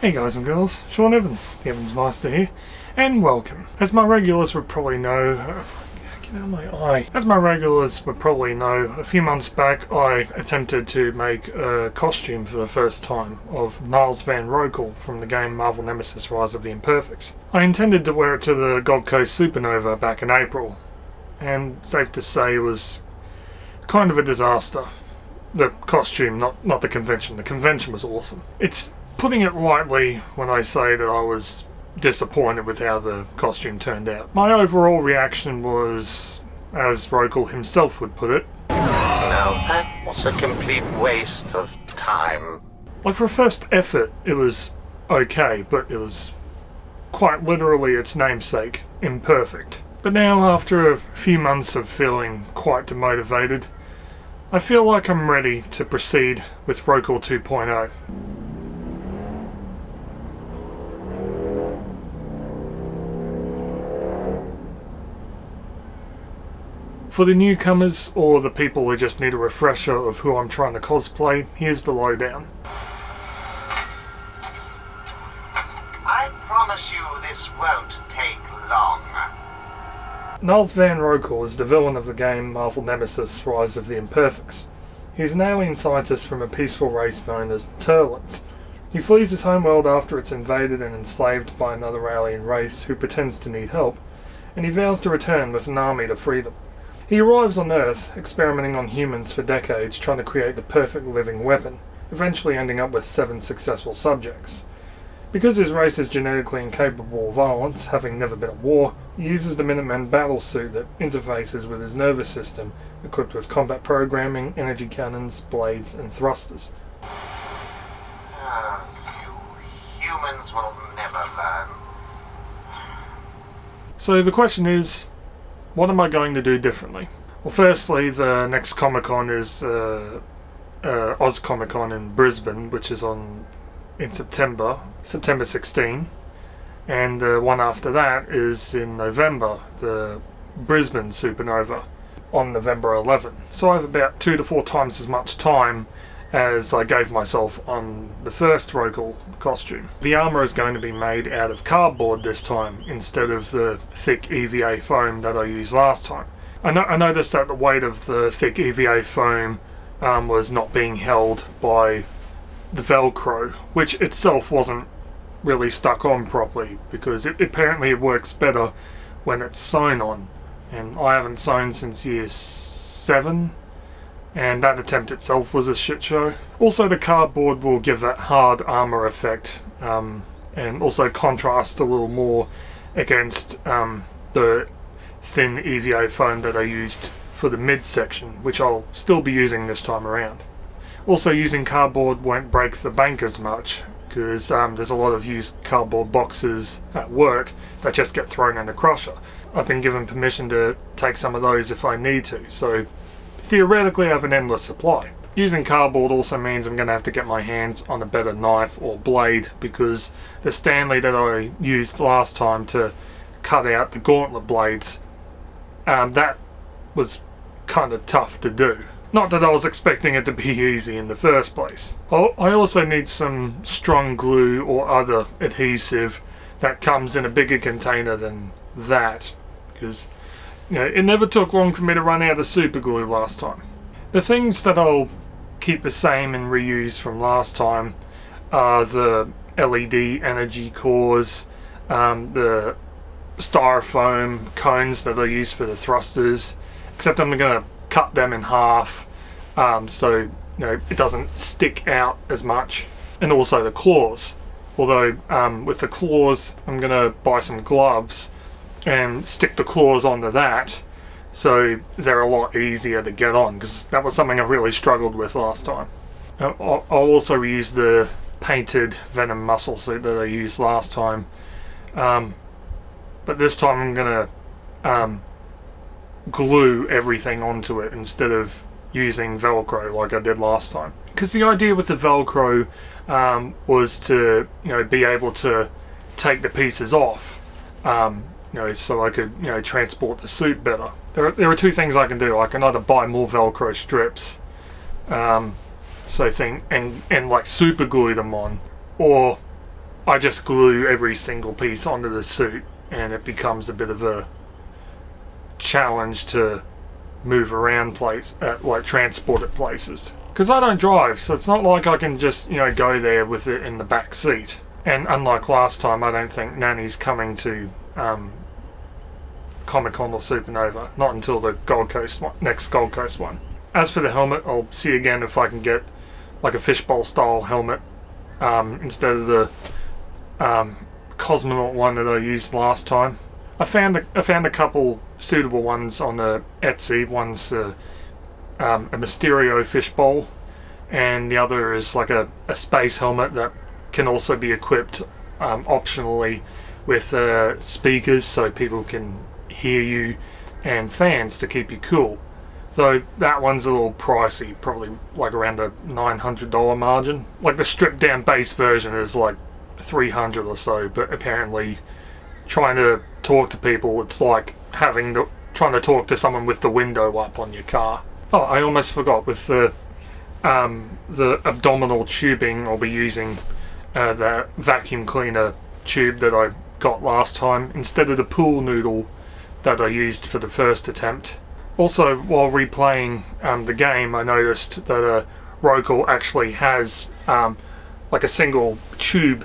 Hey guys and girls, Sean Evans, the Evans Master here, and welcome. As my regulars would probably know, get out of my eye. As my regulars would probably know, a few months back I attempted to make a costume for the first time of Niles Van Roekel from the game Marvel Nemesis Rise of the Imperfects. I intended to wear it to the Gold Coast Supernova back in April, and safe to say it was kind of a disaster. The costume, not the convention. The convention was awesome. It's putting it lightly when I say that I was disappointed with how the costume turned out. My overall reaction was, as Roekel himself would put it, Now that was a complete waste of time. Like, for a first effort it was okay, but it was quite literally its namesake, imperfect. But now, after a few months of feeling quite demotivated, I feel like I'm ready to proceed with Roekel 2.0. For the newcomers, or the people who just need a refresher of who I'm trying to cosplay, here's the lowdown. I promise you this won't take long. Niles Van Roekel is the villain of the game Marvel Nemesis Rise of the Imperfects. He's an alien scientist from a peaceful race known as the Turlets. He flees his homeworld after it's invaded and enslaved by another alien race who pretends to need help, and he vows to return with an army to free them. He arrives on Earth, experimenting on humans for decades, trying to create the perfect living weapon, eventually ending up with 7 successful subjects. Because his race is genetically incapable of violence, having never been at war, he uses the Minuteman battlesuit that interfaces with his nervous system, equipped with combat programming, energy cannons, blades, and thrusters. You humans will never learn. So the question is, what am I going to do differently? Well, firstly, the next Comic-Con is Oz Comic-Con in Brisbane, which is in September 16, and the one after that is in November, the Brisbane Supernova, on November 11. So I have about 2 to 4 times as much time as I gave myself on the first Roekel costume. The armour is going to be made out of cardboard this time, instead of the thick EVA foam that I used last time. I noticed that the weight of the thick EVA foam was not being held by the Velcro, which itself wasn't really stuck on properly, because apparently it works better when it's sewn on, and I haven't sewn since year 7. And that attempt itself was a shit show. Also, the cardboard will give that hard armour effect, and also contrast a little more against the thin EVA foam that I used for the midsection, which I'll still be using this time around. Also, using cardboard won't break the bank as much, because there's a lot of used cardboard boxes at work that just get thrown in the crusher. I've been given permission to take some of those if I need to, so theoretically I have an endless supply. Using cardboard also means I'm going to have to get my hands on a better knife or blade, because the Stanley that I used last time to cut out the gauntlet blades, that was kind of tough to do. Not that I was expecting it to be easy in the first place. I also need some strong glue or other adhesive that comes in a bigger container than that, because it never took long for me to run out of super glue last time. The things that I'll keep the same and reuse from last time are the LED energy cores, the styrofoam cones that I use for the thrusters, except I'm going to cut them in half so it doesn't stick out as much, and also the claws. Although with the claws I'm going to buy some gloves and stick the claws onto that, so they're a lot easier to get on, because that was something I really struggled with last time. I'll also use the painted Venom muscle suit that I used last time, but this time I'm going to glue everything onto it instead of using Velcro like I did last time. Because the idea with the Velcro was to be able to take the pieces off, so I could transport the suit better. There are 2 things I can do. I can either buy more Velcro strips, and like super glue them on, or I just glue every single piece onto the suit, and it becomes a bit of a challenge to move around like transport it places. Because I don't drive, so it's not like I can just, you know, go there with it in the back seat. And unlike last time, I don't think Nanny's coming to Comic-Con or Supernova. Not until the next Gold Coast one. As for the helmet, I'll see again if I can get like a fishbowl style helmet instead of the cosmonaut one that I used last time. I found a couple suitable ones on the Etsy. One's a Mysterio fishbowl, and the other is like a space helmet that can also be equipped optionally with speakers so people can hear you, and fans to keep you cool. Though that one's a little pricey, probably like around a $900 margin. Like the stripped down base version is like $300 or so, but apparently trying to talk to people, it's like trying to talk to someone with the window up on your car. Oh, I almost forgot, with the abdominal tubing, I'll be using the vacuum cleaner tube that I got last time instead of the pool noodle that I used for the first attempt. Also, while replaying the game, I noticed that Roekel actually has like a single tube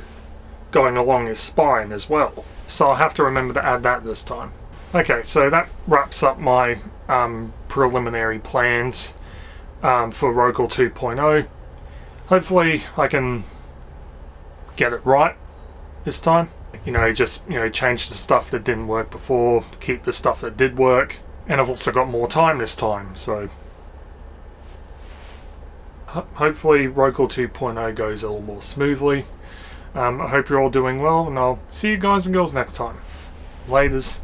going along his spine as well. So I'll have to remember to add that this time. Okay, so that wraps up my preliminary plans for Roekel 2.0. Hopefully I can get it right this time. You know, just, you know, change the stuff that didn't work before, keep the stuff that did work. And I've also got more time this time, so hopefully Roekel 2.0 goes a little more smoothly. I hope you're all doing well, and I'll see you guys and girls next time. Laters.